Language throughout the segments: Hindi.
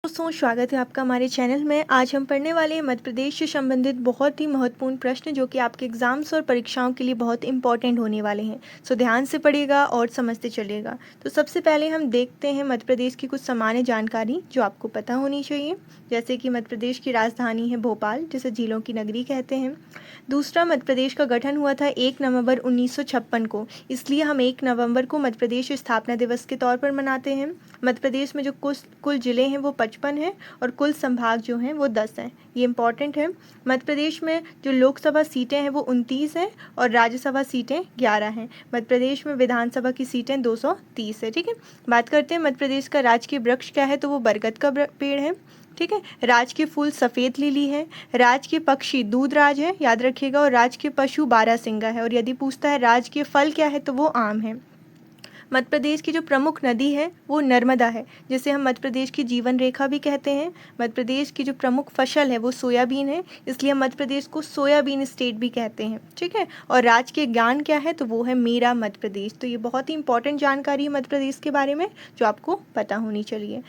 दोस्तों, स्वागत है आपका हमारे चैनल में। आज हम पढ़ने वाले हैं मध्य प्रदेश से संबंधित बहुत ही महत्वपूर्ण प्रश्न जो कि आपके एग्जाम्स और परीक्षाओं के लिए बहुत इंपॉर्टेंट होने वाले हैं। सो ध्यान से पढ़िएगा और समझते चलिएगा। तो सबसे पहले हम देखते हैं मध्य प्रदेश की कुछ सामान्य जानकारी जो आपको पता होनी चाहिए। जैसे कि मध्य प्रदेश की राजधानी है भोपाल, जिसे झीलों की नगरी कहते हैं। दूसरा, मध्य प्रदेश का गठन हुआ था 1 नवंबर 1956 को, इसलिए हम 1 नवंबर को मध्य प्रदेश स्थापना दिवस के तौर पर मनाते हैं। मध्य प्रदेश में जो कुल जिले हैं वो 55 हैं और कुल संभाग जो हैं वो 10 हैं। ये इंपॉर्टेंट है। मध्य प्रदेश में जो लोकसभा सीटें हैं वो 29 हैं और राज्यसभा सीटें 11 हैं। मध्य प्रदेश में विधानसभा की सीटें 230 है। ठीक है, बात करते हैं मध्य प्रदेश का राजकीय वृक्ष क्या है, तो वो बरगद का पेड़ है। ठीक है, राजकीय फूल सफ़ेद लिली है। राजकीय पक्षी दूधराज है, याद रखिएगा। और राजकीय पशु बारहसिंगा है। और यदि पूछता है राजकीय फल क्या है, तो वो आम है। मध्य प्रदेश की जो प्रमुख नदी है वो नर्मदा है, जिसे हम मध्य प्रदेश की जीवन रेखा भी कहते हैं। मध्य प्रदेश की जो प्रमुख फसल है वो सोयाबीन है, इसलिए हम मध्य प्रदेश को सोयाबीन स्टेट भी कहते हैं। ठीक है, और राज्य के ज्ञान क्या है, तो वो है मेरा मध्य प्रदेश। तो ये बहुत ही इंपॉर्टेंट जानकारी है मध्य प्रदेश के बारे में जो आपको पता होनी चाहिए।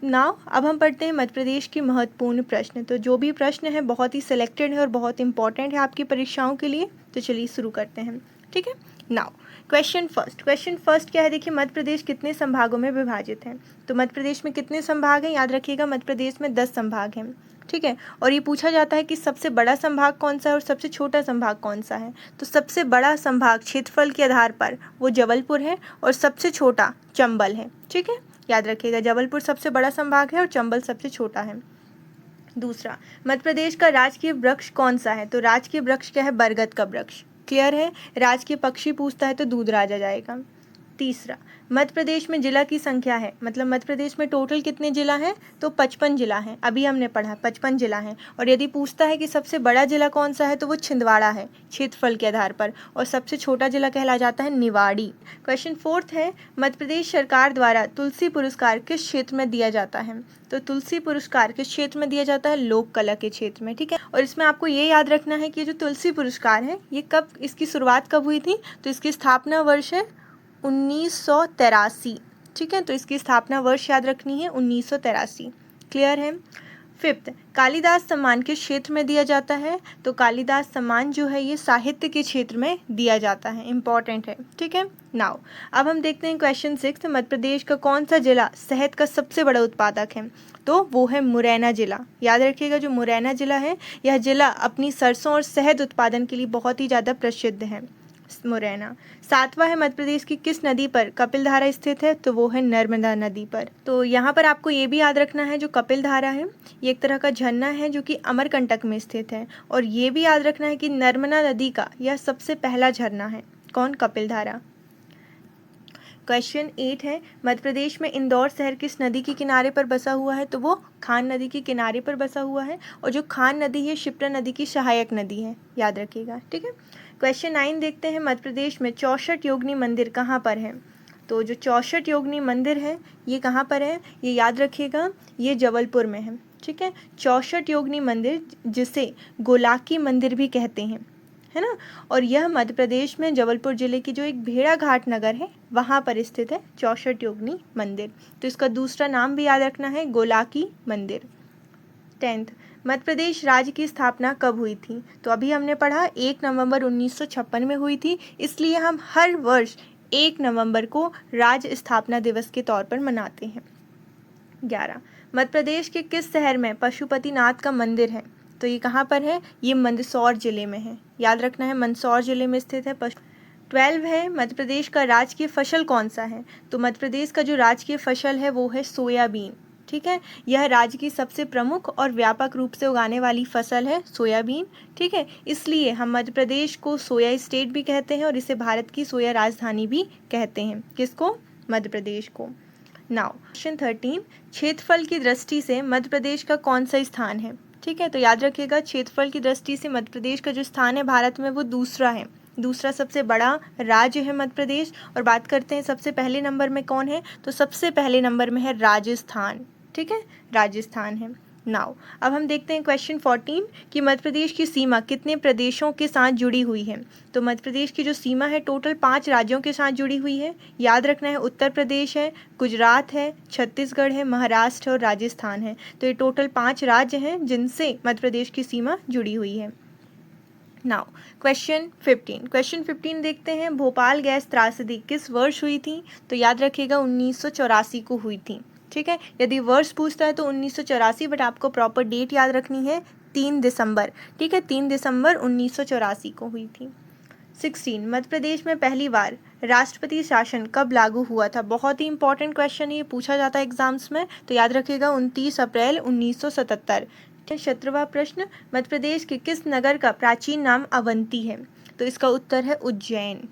नाउ अब हम पढ़ते हैं मध्य प्रदेश के महत्वपूर्ण प्रश्न। तो जो भी प्रश्न है बहुत ही सिलेक्टेड है और बहुत इंपॉर्टेंट है आपकी परीक्षाओं के लिए। तो चलिए शुरू करते हैं। ठीक है, नाउ क्वेश्चन फर्स्ट क्या है, देखिए मध्य प्रदेश कितने संभागों में विभाजित है। तो मध्य प्रदेश में कितने संभाग हैं, याद रखिएगा मध्य प्रदेश में 10 संभाग हैं। ठीक है, और ये पूछा जाता है कि सबसे बड़ा संभाग कौन सा है और सबसे छोटा संभाग कौन सा है। तो सबसे बड़ा संभाग क्षेत्रफल के आधार पर वो जबलपुर है और सबसे छोटा चंबल है। ठीक है, याद रखिएगा जबलपुर सबसे बड़ा संभाग है और चंबल सबसे छोटा है। दूसरा, मध्य प्रदेश का राजकीय वृक्ष कौन सा है, तो राजकीय वृक्ष क्या है, बरगद का वृक्ष। क्लियर है। राजकीय पक्षी पूछता है तो दूधराज आ जाएगा। तीसरा, मध्य प्रदेश में जिला की संख्या है, मतलब मध्य प्रदेश में टोटल कितने जिला हैं, तो 55 जिला हैं। अभी हमने पढ़ा 55 जिला हैं। और यदि पूछता है कि सबसे बड़ा जिला कौन सा है, तो वो छिंदवाड़ा है क्षेत्रफल के आधार पर, और सबसे छोटा जिला कहला जाता है निवाड़ी। क्वेश्चन फोर्थ है, मध्य प्रदेश सरकार द्वारा तुलसी पुरस्कार किस क्षेत्र में दिया जाता है। तो तुलसी पुरस्कार किस क्षेत्र में दिया जाता है, लोक कला के क्षेत्र में। ठीक है, और इसमें आपको ये याद रखना है कि जो तुलसी पुरस्कार है ये कब, इसकी शुरुआत कब हुई थी, तो इसकी स्थापना वर्ष है 1983। ठीक है, तो इसकी स्थापना वर्ष याद रखनी है 1983। क्लियर है। फिफ्थ, कालिदास सम्मान किस क्षेत्र में दिया जाता है, तो कालिदास सम्मान जो है ये साहित्य के क्षेत्र में दिया जाता है, इंपॉर्टेंट है। ठीक है, नाउ अब हम देखते हैं क्वेश्चन 6, मध्य प्रदेश का कौन सा जिला शहद का सबसे बड़ा उत्पादक है, तो वो है मुरैना जिला। याद रखिएगा जो मुरैना जिला है, यह जिला अपनी सरसों और शहद उत्पादन के लिए बहुत ही ज़्यादा प्रसिद्ध है, मुरैना। सातवां है, मध्य प्रदेश की किस नदी पर कपिलधारा स्थित है, तो वो है नर्मदा नदी पर। तो यहाँ पर आपको ये भी याद रखना है जो कपिलधारा है ये एक तरह का झरना है जो कि अमरकंटक में स्थित है। और ये भी याद रखना है कि नर्मदा नदी का यह सबसे पहला झरना है। कौन, कपिलधारा। क्वेश्चन 8 है, मध्य प्रदेश में इंदौर शहर किस नदी के किनारे पर बसा हुआ है, तो वो खान नदी के किनारे पर बसा हुआ है। और जो खान नदी है क्षिप्रा नदी की सहायक नदी है, याद रखिएगा। ठीक है, क्वेश्चन 9 देखते हैं, मध्य प्रदेश में 64 योगिनी मंदिर कहाँ पर है। तो जो 64 योगिनी मंदिर है ये कहाँ पर है, ये याद रखिएगा, ये जबलपुर में है। ठीक है, 64 योगिनी मंदिर जिसे गोलाकी मंदिर भी कहते हैं, है ना। और यह मध्य प्रदेश में जबलपुर जिले की जो एक भेड़ाघाट नगर है वहाँ पर स्थित है 64 योगिनी मंदिर। तो इसका दूसरा नाम भी याद रखना है, गोलाकी मंदिर। 10th, मध्य प्रदेश राज्य की स्थापना कब हुई थी, तो अभी हमने पढ़ा 1 नवंबर 1956 में हुई थी, इसलिए हम हर वर्ष 1 नवंबर को राज्य स्थापना दिवस के तौर पर मनाते हैं। 11, मध्य प्रदेश के किस शहर में पशुपतिनाथ का मंदिर है, तो ये कहाँ पर है, ये मंदसौर जिले में है, याद रखना है मंदसौर जिले में स्थित है 12 है, मध्य प्रदेश का राजकीय फसल कौन सा है, तो मध्य प्रदेश का जो राजकीय फसल है वो है सोयाबीन। ठीक है, यह राज्य की सबसे प्रमुख और व्यापक रूप से उगाने वाली फसल है सोयाबीन। ठीक है, इसलिए हम मध्य प्रदेश को सोया स्टेट भी कहते हैं और इसे भारत की सोया राजधानी भी कहते हैं। किसको, मध्य प्रदेश को। नाउ क्वेश्चन 13, क्षेत्रफल की दृष्टि से मध्य प्रदेश का कौन सा स्थान है। ठीक है, तो याद रखिएगा क्षेत्रफल की दृष्टि से मध्य प्रदेश का जो स्थान है भारत में वो दूसरा है, दूसरा सबसे बड़ा राज्य है मध्य प्रदेश। और बात करते हैं सबसे पहले नंबर में कौन है, तो सबसे पहले नंबर में है राजस्थान। ठीक है, राजस्थान है। नाउ अब हम देखते हैं क्वेश्चन 14 कि मध्य प्रदेश की सीमा कितने प्रदेशों के साथ जुड़ी हुई है। तो मध्य प्रदेश की जो सीमा है टोटल 5 राज्यों के साथ जुड़ी हुई है। याद रखना है उत्तर प्रदेश है, गुजरात है, छत्तीसगढ़ है, महाराष्ट्र और राजस्थान है। तो ये टोटल 5 राज्य हैं जिनसे मध्य प्रदेश की सीमा जुड़ी हुई है। नाउ क्वेश्चन 15 देखते हैं, भोपाल गैस त्रासदी किस वर्ष हुई थी। तो याद रखिएगा 1984 को हुई थी। ठीक है, यदि वर्ष पूछता है तो 1984, बट आपको प्रॉपर डेट याद रखनी है 3 दिसंबर। ठीक है, 3 दिसंबर 1984 को हुई थी। 16 मध्य प्रदेश में पहली बार राष्ट्रपति शासन कब लागू हुआ था। बहुत ही इंपॉर्टेंट क्वेश्चन है, ये पूछा जाता है एग्जाम्स में। तो याद रखिएगा 29 अप्रैल 1977। 17वां प्रश्न, मध्य प्रदेश के किस नगर का प्राचीन नाम अवंती है। तो इसका उत्तर है उज्जैन।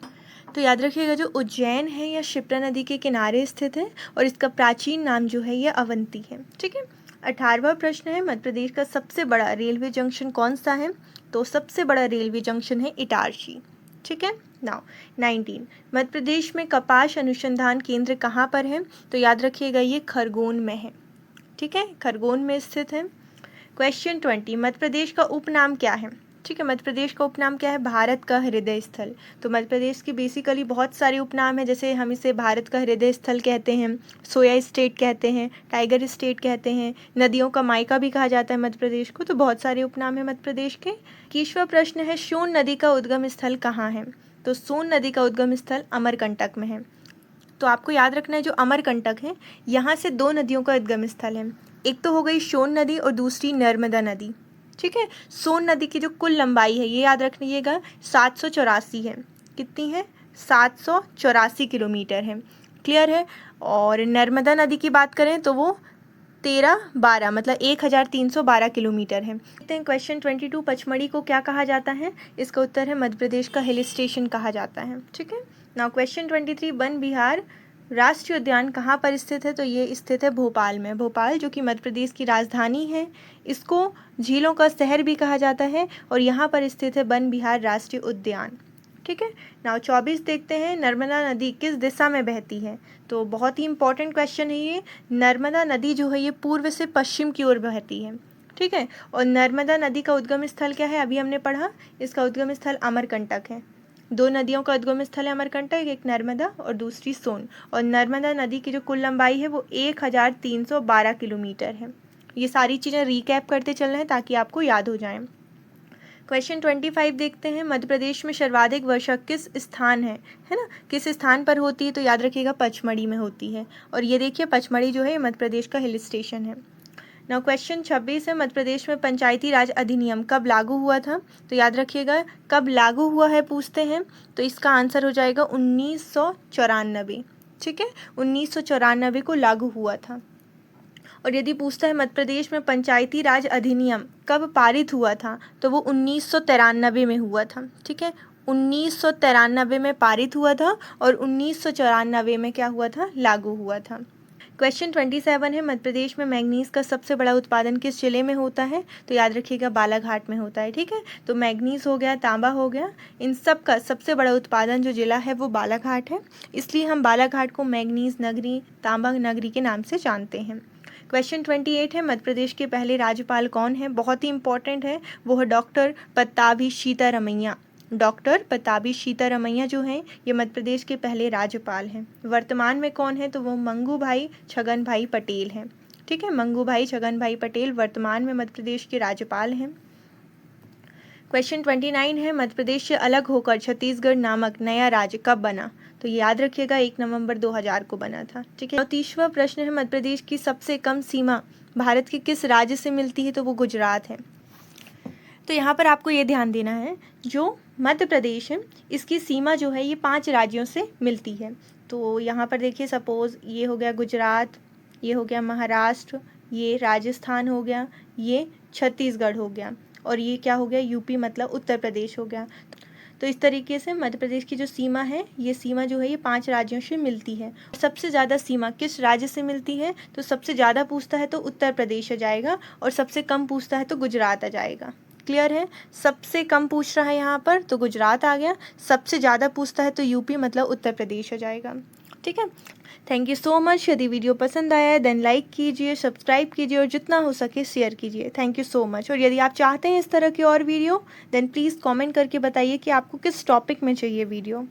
तो याद रखिएगा जो उज्जैन है यह शिप्रा नदी के किनारे स्थित है और इसका प्राचीन नाम जो है यह अवंती है। ठीक है, 18वां प्रश्न है, मध्य प्रदेश का सबसे बड़ा रेलवे जंक्शन कौन सा है। तो सबसे बड़ा रेलवे जंक्शन है इटारसी। ठीक है, नाउ 19 मध्य प्रदेश में कपास अनुसंधान केंद्र कहाँ पर है। तो याद रखिएगा ये खरगोन में है। ठीक है, खरगोन में स्थित है। क्वेश्चन 20 मध्य प्रदेश का उपनाम क्या है। ठीक है, मध्य प्रदेश का उपनाम क्या है, भारत का हृदय स्थल। तो मध्य प्रदेश की बेसिकली बहुत सारे उपनाम हैं, जैसे हम इसे भारत का हृदय स्थल कहते हैं, सोया स्टेट कहते हैं, टाइगर स्टेट कहते हैं, नदियों का मायका भी कहा जाता है मध्य प्रदेश को। तो बहुत सारे उपनाम हैं मध्य प्रदेश के। 21वां प्रश्न है, सोन नदी का उद्गम स्थल कहाँ है। तो सोन नदी का उद्गम स्थल अमरकंटक में है। तो आपको याद रखना है जो अमरकंटक है यहाँ से 2 नदियों का उद्गम स्थल है। एक तो हो गई सोन नदी और दूसरी नर्मदा नदी। ठीक है, सोन नदी की जो कुल लंबाई है ये याद रखिएगा 784 है। कितनी है, 784 किलोमीटर है। क्लियर है। और नर्मदा नदी की बात करें तो वो 1312 मतलब 1312 किलोमीटर है। देखते हैं क्वेश्चन 22, पचमढ़ी को क्या कहा जाता है। इसका उत्तर है मध्य प्रदेश का हिल स्टेशन कहा जाता है। ठीक है, नाउ क्वेश्चन 23, वन विहार राष्ट्रीय उद्यान कहाँ पर स्थित है। तो ये स्थित है भोपाल में। भोपाल जो कि मध्य प्रदेश की राजधानी है, इसको झीलों का शहर भी कहा जाता है और यहाँ पर स्थित है वन विहार राष्ट्रीय उद्यान। ठीक है, नाउ 24 देखते हैं, नर्मदा नदी किस दिशा में बहती है। तो बहुत ही इंपॉर्टेंट क्वेश्चन है ये। नर्मदा नदी जो है ये पूर्व से पश्चिम की ओर बहती है। ठीक है, और नर्मदा नदी का उद्गम स्थल क्या है, अभी हमने पढ़ा, इसका उद्गम स्थल अमरकंटक है। 2 नदियों का उद्गम स्थल है अमरकंटक, एक नर्मदा और दूसरी सोन। और नर्मदा नदी की जो कुल लंबाई है वो 1312 किलोमीटर है। ये सारी चीज़ें रिकैप करते चल रहे हैं ताकि आपको याद हो जाएं। क्वेश्चन 25 देखते हैं, मध्य प्रदेश में सर्वाधिक वर्षा किस स्थान है ना, किस स्थान पर होती है। तो याद रखिएगा पचमढ़ी में होती है। और ये देखिए पचमढ़ी जो है मध्य प्रदेश का हिल स्टेशन है। नाउ क्वेश्चन 26 है, मध्य प्रदेश में पंचायती राज अधिनियम कब लागू हुआ था। तो याद रखिएगा कब लागू हुआ है पूछते हैं, तो इसका आंसर हो जाएगा 1994। ठीक है, 1994 को लागू हुआ था। और यदि पूछता है मध्य प्रदेश में पंचायती राज अधिनियम कब पारित हुआ था, तो वो 1993 में हुआ था। ठीक है, 1993 में पारित हुआ था और 1994 में क्या हुआ था, लागू हुआ था। क्वेश्चन 27 है, मध्य प्रदेश में मैंगनीज का सबसे बड़ा उत्पादन किस जिले में होता है। तो याद रखिएगा बालाघाट में होता है। ठीक है, तो मैंगनीज हो गया, तांबा हो गया, इन सब का सबसे बड़ा उत्पादन जो जिला है वो बालाघाट है, इसलिए हम बालाघाट को मैंगनीज नगरी, तांबा नगरी के नाम से जानते हैं। क्वेश्चन 28 है, मध्य प्रदेश के पहले राज्यपाल कौन है। बहुत ही इंपॉर्टेंट है, वो है डॉक्टर पट्टाभी सीतारमैया। डॉक्टर पट्टाभी सीतारमैया जो हैं ये मध्य प्रदेश के पहले राज्यपाल हैं। वर्तमान में कौन है, तो वो मंगू भाई छगन भाई पटेल हैं। ठीक है, मंगू भाई छगन भाई पटेल वर्तमान में मध्य प्रदेश के राज्यपाल हैं। क्वेश्चन 29 है, मध्य प्रदेश से अलग होकर छत्तीसगढ़ नामक नया राज्य कब बना। तो ये याद रखिएगा 1 नवंबर 2000 को बना था। ठीक है, 30वां प्रश्न है, मध्य प्रदेश की सबसे कम सीमा भारत के किस राज्य से मिलती है। तो वो गुजरात है। तो यहाँ पर आपको ये ध्यान देना है, जो मध्य प्रदेश है इसकी सीमा जो है ये 5 राज्यों से मिलती है। तो यहाँ पर देखिए सपोज़ ये हो गया गुजरात, ये हो गया महाराष्ट्र, ये राजस्थान हो गया, ये छत्तीसगढ़ हो गया और ये क्या हो गया, यूपी मतलब उत्तर प्रदेश हो गया। तो इस तरीके से मध्य प्रदेश की जो सीमा है ये सीमा जो है ये 5 राज्यों से मिलती है। सबसे ज़्यादा सीमा किस राज्य से मिलती है, तो सबसे ज़्यादा पूछता है तो उत्तर प्रदेश आ जाएगा और सबसे कम पूछता है तो गुजरात आ जाएगा। क्लियर है, सबसे कम पूछ रहा है यहाँ पर तो गुजरात आ गया, सबसे ज़्यादा पूछता है तो यूपी मतलब उत्तर प्रदेश आ जाएगा। ठीक है। Thank you so much. यदि वीडियो पसंद आया है देन लाइक कीजिए, सब्सक्राइब कीजिए और जितना हो सके शेयर कीजिए। Thank you so much. और यदि आप चाहते हैं इस तरह की और वीडियो देन प्लीज़ कमेंट करके बताइए कि आपको किस टॉपिक में चाहिए वीडियो।